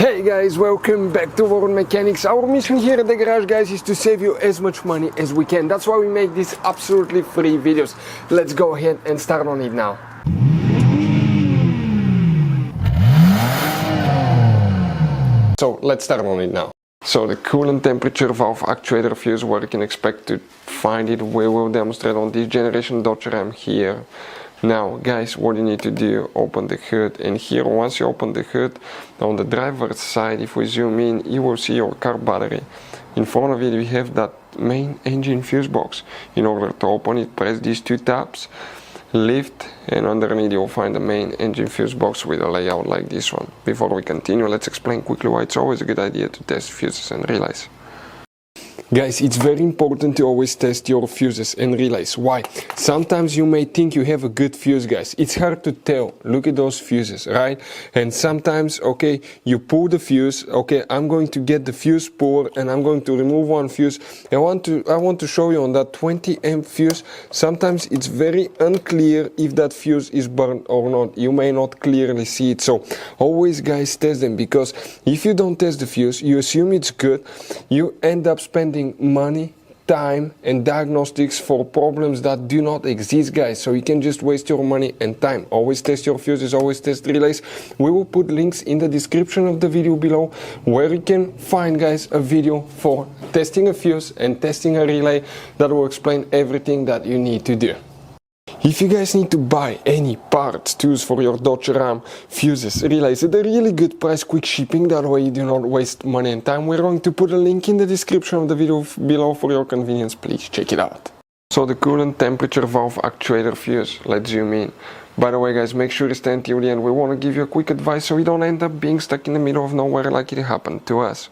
Hey guys, welcome back to World Mechanics. Our mission here at the garage, guys, is to save you as much money as we can. That's why we make these absolutely free videos. Let's go ahead and start on it now. So let's start on it now. So the coolant temperature valve actuator fuse, where you can expect to find it, we will demonstrate on this generation Dodge Ram here. Now guys, what you need to do, open the hood, and here once you open the hood, on the driver's side, if we zoom in, you will see your car battery. In front of it we have that main engine fuse box. In order to open it, press these two tabs, lift, and underneath you'll find the main engine fuse box with a layout like this one. Before we continue, let's explain quickly why it's always a good idea to test fuses and relays. Guys, it's very important to always test your fuses and relays. Why? Sometimes you may think you have a good fuse, guys. It's hard to tell. Look at those fuses, right? And sometimes, okay, you pull the fuse. Okay, I'm going to get the fuse puller and I'm going to remove one fuse. I want to show you on that 20 amp fuse. Sometimes it's very unclear if that fuse is burned or not. You may not clearly see it. So always, guys, test them, because if you don't test the fuse, you assume it's good. You end up spending money, time, and diagnostics for problems that do not exist, guys. So you can just waste your money and time. Always test your fuses, always test relays. We will put links in the description of the video below where you can find, guys, a video for testing a fuse and testing a relay that will explain everything that you need to do. If you guys need to buy any parts, tools for your Dodge Ram, fuses, relays at a really good price, quick shipping, that way you do not waste money and time, we're going to put a link in the description of the video below for your convenience. Please check it out. So the coolant temperature valve actuator fuse, let's zoom in. By the way, guys, make sure you stay until the end. We want to give you a quick advice so you don't end up being stuck in the middle of nowhere like it happened to us.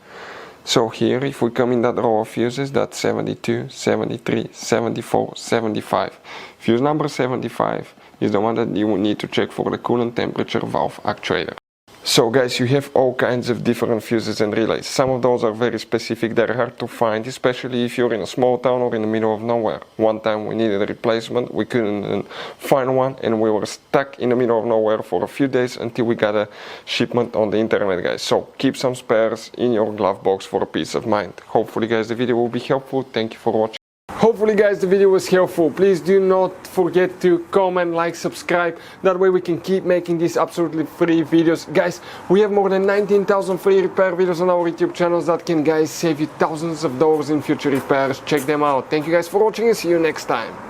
So here, if we come in that row of fuses, that's 72, 73, 74, 75. Fuse number 75 is the one that you will need to check for the coolant temperature valve actuator. So guys, you have all kinds of different fuses and relays. Some of those are very specific, they're hard to find, especially if you're in a small town or in the middle of nowhere. One time we needed a replacement, we couldn't find one, and we were stuck in the middle of nowhere for a few days until we got a shipment on the internet, guys. So keep some spares in your glove box for a peace of mind. Hopefully, guys, the video will be helpful. Thank you for watching. Hopefully, guys, the video was helpful. Please do not forget to comment, like, subscribe. That way we can keep making these absolutely free videos. Guys, we have more than 19,000 free repair videos on our YouTube channels that can, guys, save you thousands of dollars in future repairs. Check them out. Thank you guys for watching and see you next time.